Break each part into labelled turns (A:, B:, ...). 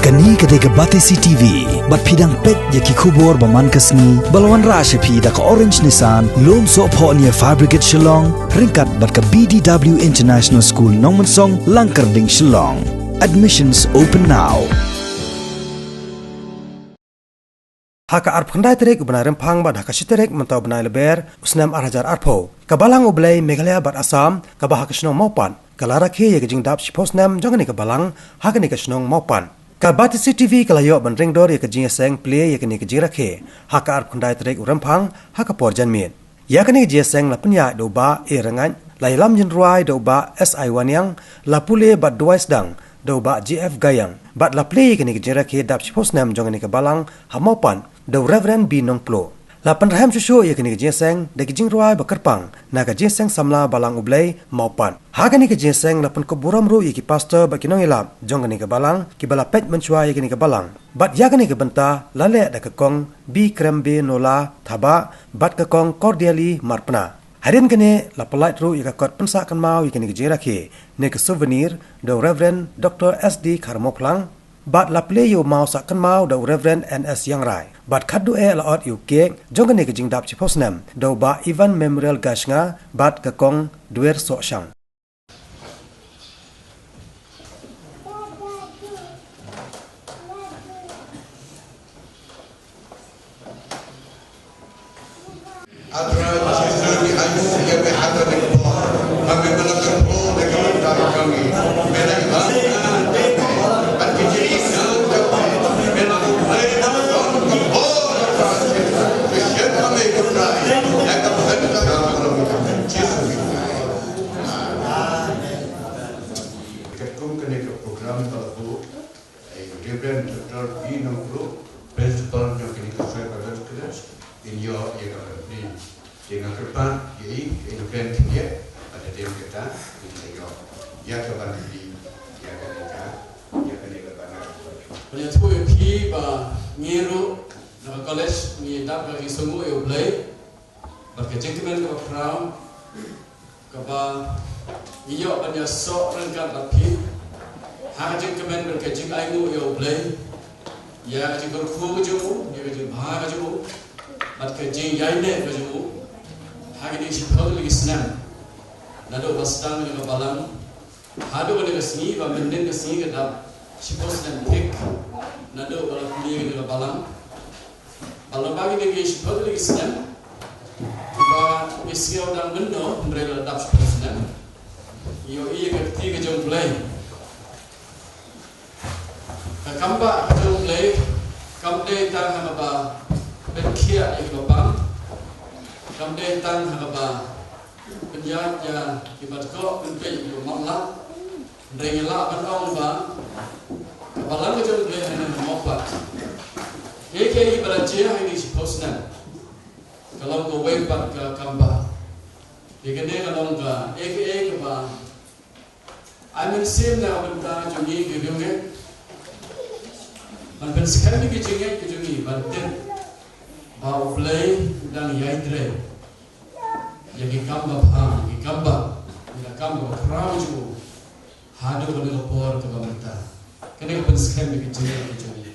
A: Kani ketika batesi TV, bat pidang pet yaki kubur baman kasni, balwan rasha pi da ka orange nisan, lom so po niya fabricate Shillong, ringkat bat ka BDW International School Nongmansong, Langkarding Shillong. Admissions open now.
B: Haka arp khandai terek ubnai rempang bat haka siterek mentau benai leber Snem arhajar arpo ka Balang u Blei Meghalaya bat Assam ka bah haka snong Mawpat ka Rakhe ye jing dap sipo Snem jongani ka Balang haka ni ka snong Mawpat ka batesi TV ka layo ban ring dor ye ka jing seng Blei ye ka ni ka jing Rakhe haka arp khandai terek rempang haka por janmien ya ka ni jing seng la penya do ba e rangan lai lam jin ruai do ba SI wanyang la pule bat duais dang do ba GF gayang bat la Blei ye ka ni ka jing Rakhe dap sipo Snem jongani ka Balang ha Mawpat do Reverend B nong plo la panraham shushu ye kini jeseng de kijing ruai bakarpang na ka jeseng samla Balang u Blei Mawpat ha kani ka jeseng la pan ko buram ru ye ki pastor ba kinong ilap jong kani ka Balang ki bala pet menchua ye kini ka Balang bat ya kani ka banta la le da ka kong B krembe nola thaba bat ka kong cordially marpna harin kene la polite ru ye ka kot pensa kan mau ye kini ka Rakhe ne ka souvenir do Reverend Dr SD Kharmoklang bat la Blei yo mau sak kan mau do Reverend NS yang rai bat khadu e la ot yu ke jongane ke jingdap chi Snem do ba Ivan Memorial gasnga bat ka kong duer so shang
C: dengan kepan ini ingin dia pada dia kita ini ya kepan di ya ketika ya ketika pada
D: banyak tu pi ba ngiru na college ni dap bagi semua eu Blei berkecil kemen ke crown ke ba iyo banyak sok rengkat tapi hajin kemen berkecil aimu eu Blei ya kecil kurku keju ya kecil bah keju bat kecil yaine keju hari ini siapa lagi Snem, nado bastang dengan Balang, hado dengan sini, bamenden ke sini kita siapa Snem pick, nado orang kuliah dengan Balang, Balang bagi lagi siapa lagi Snem, kita isi orang mendo mereka dapat siapa Snem, iyo iya kerti kejong Blei, kambak kejong Blei, kamde tang apa berkia yang bapang. Kamde tang haba penjat ya kibat ko penpe yo mamla rengela bandong ba Balang ke jom Blei hana Mawpat ke beraje ini Snem kalau ko wepat ke kamba dikene kalau ga ke ba amin sim na benda jungi gege man ben sekali ke jungi banten ba Blei dan yaidre yang ikamba pha ikamba ila kamba krauju hado ko no por ko banta kene ko skem ke jere ke jere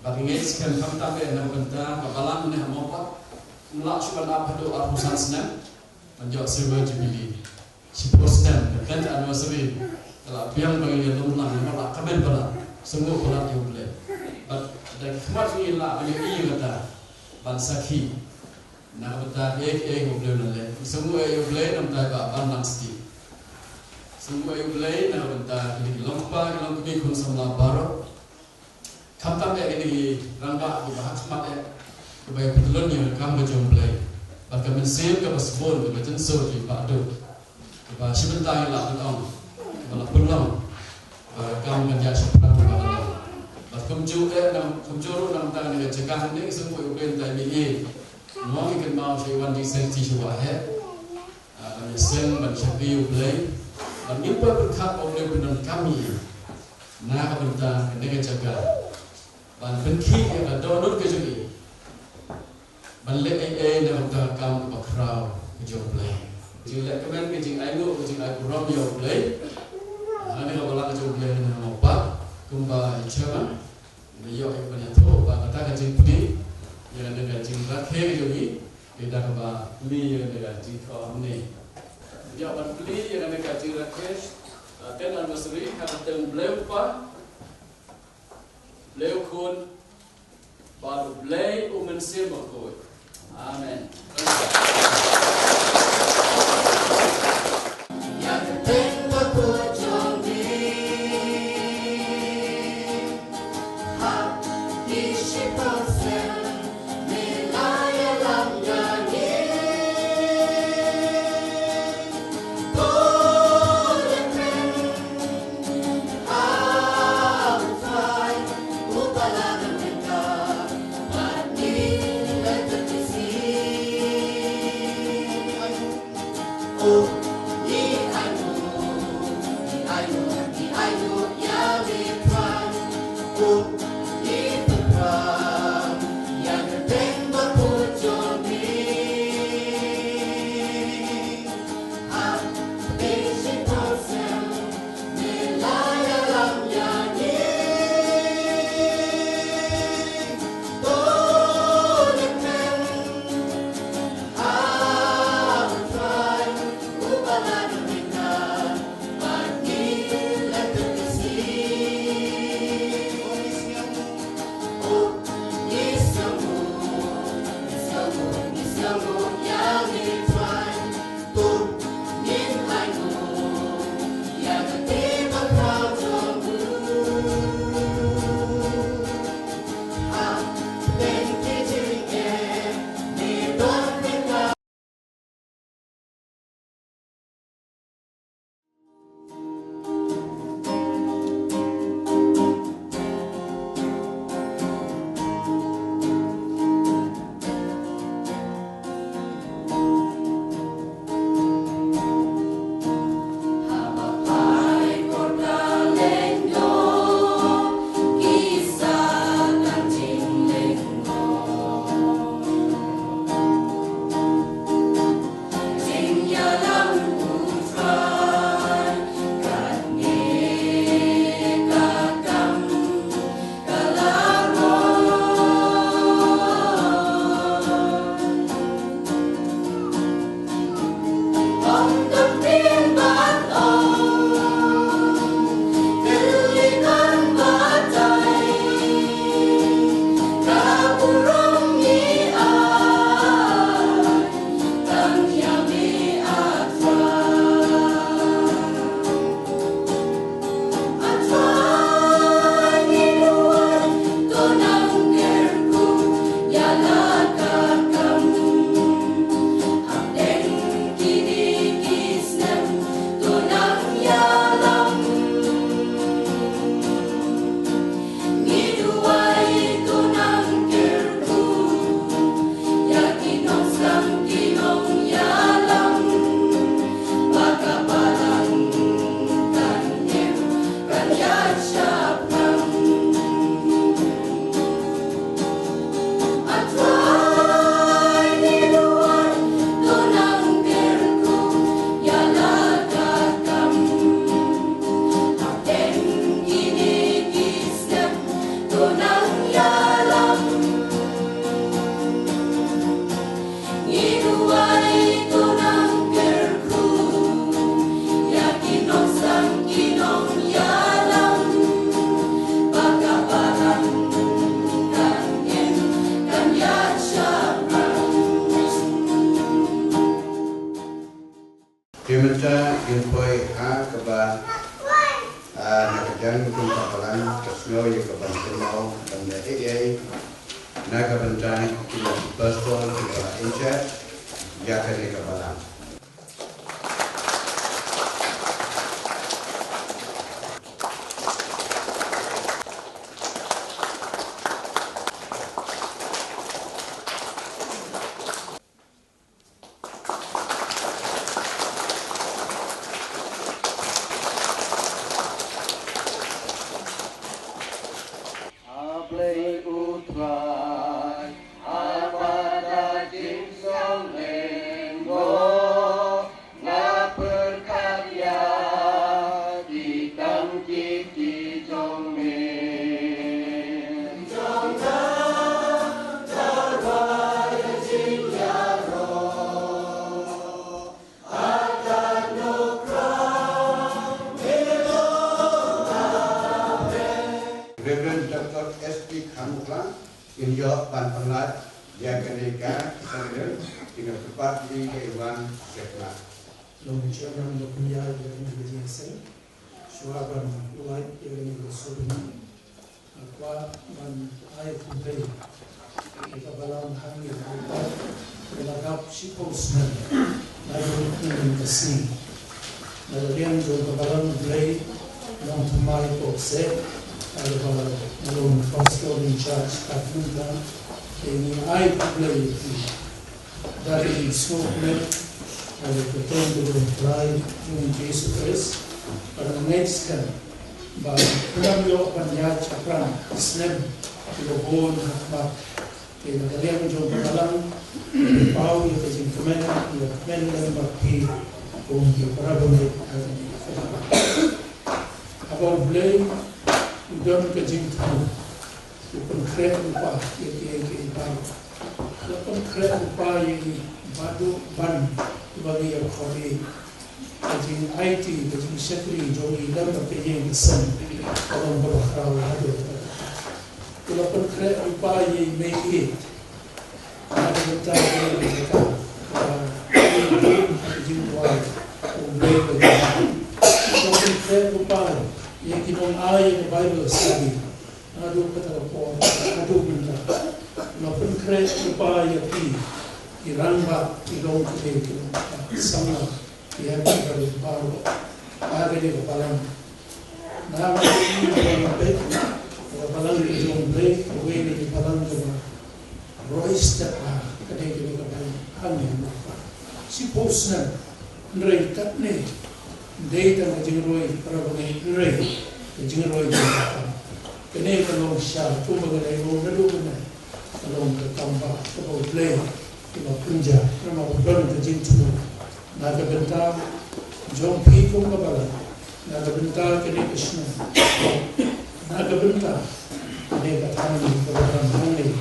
D: bagi nges kan kamta be na banta ka Balang ne Mawpat mula chuban apado arusan Snem manjok silver jubilee sipo Snem kan anniversary kala piang bagi lo mula mala kamen bala semua pula yo Blei but da khamat ni la bagi i kata bansaki na bata Blei na le semua Blei na bata Balang sti semua Blei na bata ni lompa ni kun samla baro kamtam ni rangga ku bahas mat ku bay pedulun ni kam bajong Blei baka mensim ka basbon ku bajen so di padu ku ba sebentar la on bala pulang kam menja seprat ku bala bak kumju na kumjuru na bata ni cegah ni semua Blei tai ni mau ikan mau syaiwan di senti syuahe, banyak ban syabi Blei, ban nimpa berkat oleh benar kami, nak benda dengan jaga, ban benki yang ada donor kejui, ban le dengan benda kamu bakrau kejui Blei, kejui le kemen kejui ayu kejui ayu rom yo Blei, ani ka Balang kejui Blei dengan Mawpat, kumba chairman yo e bani to ba kata ka jing pudi yang ada jing Rakhe yogi kita ka Blei yang ada jing ko amne ya ban Blei yang ada jing Rakhe ten anniversary ka ten Blei pa Blei kun ba Blei umensim ko amen.
C: Diminta infoi ha keba nakajang kunta Balang kasno ye keban kenau dan AA naga bentai kila pastor kila incha ya kene ke Balang.
E: Blei utrai, apada jinsong lenggo, na perkarya di tangki di jong
C: Reverend Dr. S.P. Khamukla in your Panpanat Yaganeka Senator in a party A1 Sekla.
F: Long Chairman of Kunya Yagan Shuaban Light Yagan Sobini Aqua Man I Blei Balang Hangi Belagap Shipo Snem in the sea. Nagarian Joe Balang Blei Long to my set along Pastor in charge Kapunta in I Blei that is so great. I will pretend to reply in Jesus Christ, but the next time, by Kulamio Panyat Chakran, Snem, to the bone back in the Galian John Balang, the power of the command, the command number P, whom you probably have about Blei, you don't get into you can create a path, you can create a path, Badu Ban, Bali of Kori, Ajin IT, Ajin Shekri, Joey Lama Paying the Sun, Along Bakra, Kulapan Kre Upayi make it. Ajin White, Blei Kulapan Kre Upayi, Yakin I in the Bible study, Adu Katapon, Adu Binta, Kulapan Kre Upayi. Iramba, Ilong Kate, Sama, Yakan, Baro, Agadi, Balang. Now, Balang is on break, away the Balang, Royster, Kadegi, Hanging. Suppose now, Ray Tatney, data Jinroy, probably Ray, the Jinroy, Canadian long shot, Tumagalay, along the Tamba, about Blei. Punja, nama bukan kejin tu. Naga bentar, jom pikul kepala. Naga bentar kini Krishna. Naga bentar, kini katani kepada mani.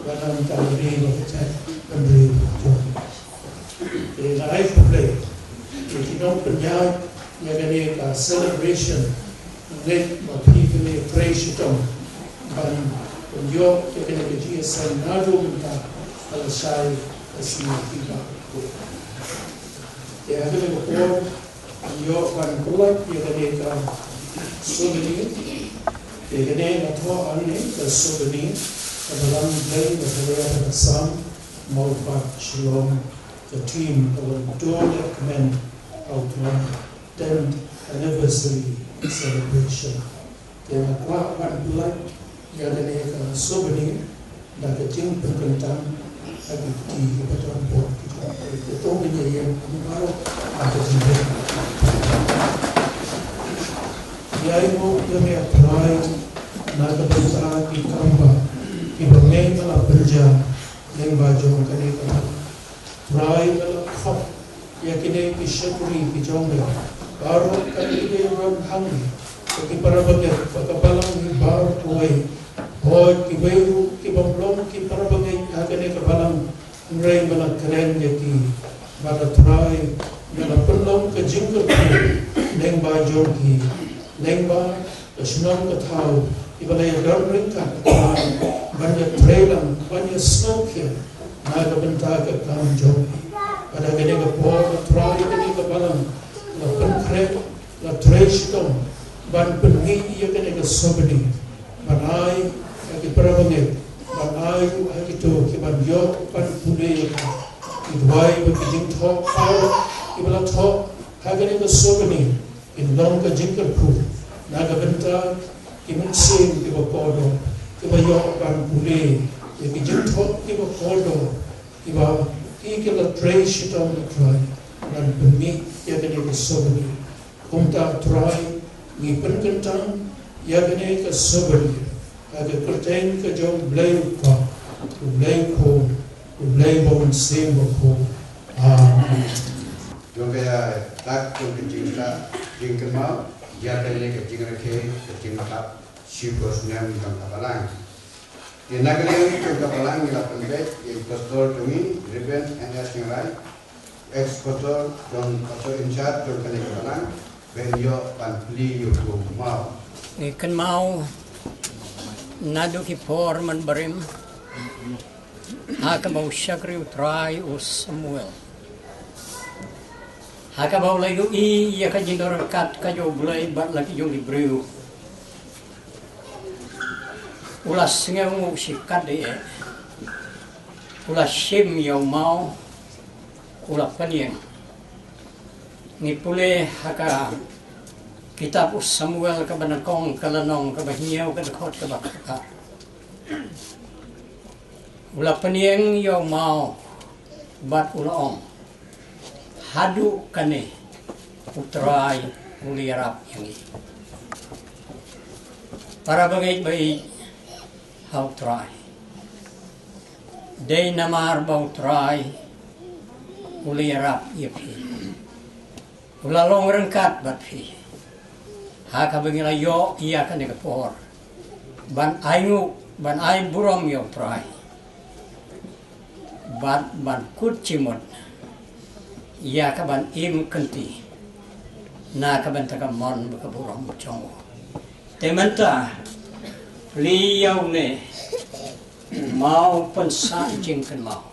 F: Balang tadi macam pembeli jom. Jadi life Blei. Jadi nom penjat, yang kini ka celebration. Net people ni praise itu. Ban penjok yang kini kejia senado bentar. Kalau saya Assam kita, ya ada beberapa yo kan kuat ya kan souvenir, ya kan atau ane souvenir, Balang Blei Meghalaya Assam, Mawpat Shalom, the team will recommend how to 10th anniversary celebration. Ya kuat kan kuat ya kan souvenir, dan kecil perkentan. Di kebetulan buat itu menjadi yang baru ada juga. Dia itu demi apply naga besar di kamba di bermain malah berja yang baju kini kan. Try malah kap ya kini disyukuri di jomba baru kali dia orang hangi. Bagi para bagai Balang baru tuai. Hoy kiberu kibamlong ki para bagay agane ka Balang ngray bala keren yati bala try bala perlong ka jingker leng ba jorki leng ba snom ka thau ibala yadam ringka banya trailang banya snow kia naga benta ka kam jorki pada gane ka po ka try gane ka Balang la penkre la treshtom ban pengi ya gane ka sobni banai di perabangnya, banai hari itu kiban yok pan pune idwai berkijing thok kau ibala thok hagen itu souvenir in long ka jingker pru naga benta kimun sim kiba kodo kiba yok pan pune kijing thok kiba kodo kiba kila tray shitam try dan pemi hagen itu souvenir kumta try ngipen kentang hagen itu souvenir. Ada kertain ke jauh Blei ka, Blei ko, Blei bawang sem ko.
C: Jomba tak tu kecingta, kecingkema, ya tadi kecing Rakhe, kecing Mawpat, Shipo Snem dan Balang. Di negeri yang ke Balang ialah penbet, eksportor kami, Reverend N.S. Rai, eksportor dan pastor incharge tu kene ke Balang, benyo pan pli yo mau.
G: Kan mau nadu ki forman barim haka bau syakri utrai us Samuel haka bau layu I ya ka jindor kat ka jo Blei bat lagi jo Ibreu ulas ngeu sikat de ulas sim yo mau ulas panieng ni pule haka kitab us Samuel ka banakong kalanong ka bahiyaw ka dakot ka bakaka ula panieng yo mau bat ulaong hadu kane utrai ulirap yang I para bagai how try day namar bau try ulirap yapi ulalong rengkat bat fi haka bengila yo iya kan ke por ban aingu ban ai burom yo try ban kut cimot iya ka ban im kenti na ka ban taka mon ka burom chong tementa liau ne mau pensa jingkan mau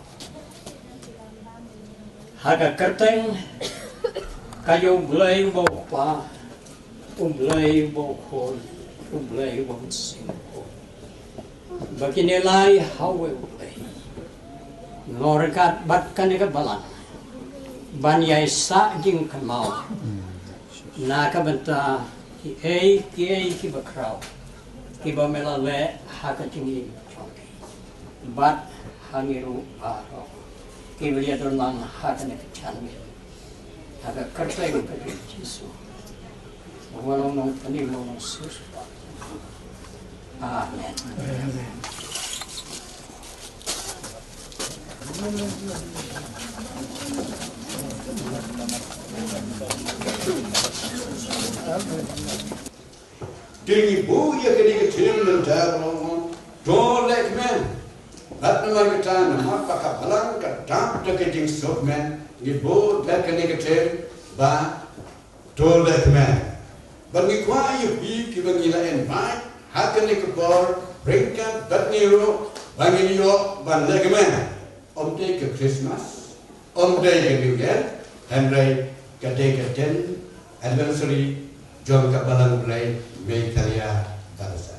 G: haka kerteng kayo Blei bo pa Blei bo khol Blei bo sing bagi nilai hawe Blei ngorkat bat kan ka Balang ban yai sa jing kan mau na ka benta ki bakrau ki ba melale haka tingi bat hangiru aro ki lihat orang haka ne chanmi haka kerteng ka Yesus walau nong pani nong sus amen
C: Dingi bu ya kini kecil mentar long don't like men. At naman kita nama pakai Balang kadang terkejing sok men. Ibu dah kini kecil ba don't like men. Bagi kuah yupi kita ngilain baik. Hakan ni kepor ringkat bat niru bagi niru ban like men. Day ke Christmas, day ke New Year, Henry ke day ke 10 anniversary John ke Balang Blei Meghalaya Assam.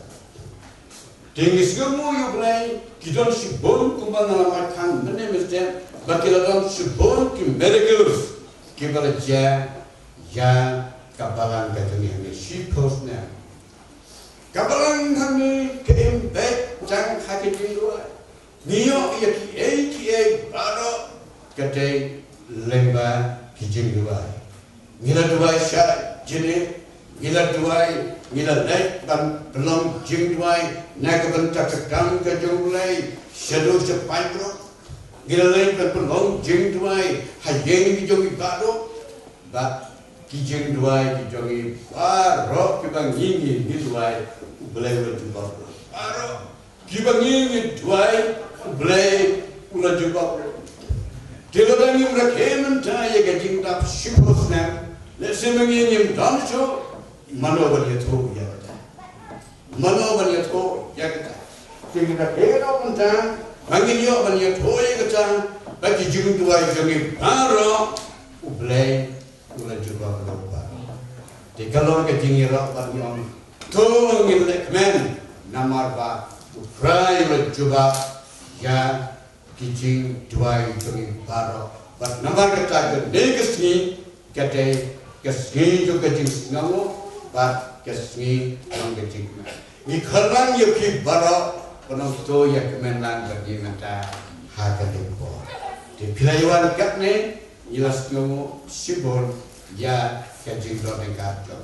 C: Tinggi semua you Blei kita sibuk kumbang alamat kan mana mesti bakiladam sibuk ki miracles ki belajar ya ke Balang ke dunia ni sipos Snem. Ke Balang kami ke impact jang hakik dua. Niyo ya ki baro kate lemba kijing duai ngila duai sya jene ngila duai ngila lek ban belum jing duai nak bentak sekam ke Blei shadow sepandro ngila lek ban belum jing duai hayeng ki jongi baro ba kijing duai ki jongi baro ki bang ngingi ni duai Blei ul baro baro ki bang ngingi duai Blei ula jubak. Tiada yang Rakhe mentaya gajing tap sipos Snem. Lesi mengirim danso mano balik tu ya kita. Mano balik tu ya kita. Tiada Rakhe mentaya mengirim balik tu ya kita. Bagi jung dua jungi baro Blei ula jubak lupa. Kalau gajing irak banyom tu ngilek men namar ba Blei ula jubak ya kijing duai jungi baro bat namar kata ke negesni kate kesni jo kijing ngamu bat kesni ang kijing ni kharang yuki baro penong to ya kemenang bagi mata haga depo di pilayuan katne ilas ngamu sibol ya kijing do dekat do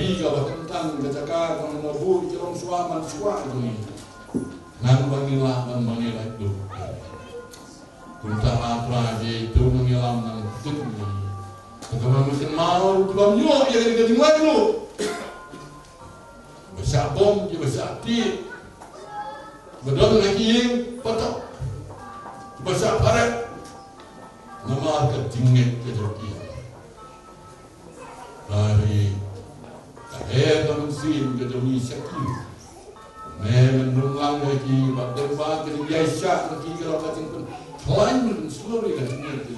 D: Nabi ka batang kacaka kang nabu kilong suaman suwa ini. Nang bangilaman mangilai tu. Kunta atra je tu mengilam nang tukni. Kagama mungkin mau tuam nyo ya kali kali mai lu. Besar bom je besar ti. Bedol lagi patok. Besar parat. Nama ketinggi kejoki. Hari kamu sin kejoki sakit. Menunggang lagi, badan bagi biasa lagi kalau kacang pun, lain pun seluruh kacang itu.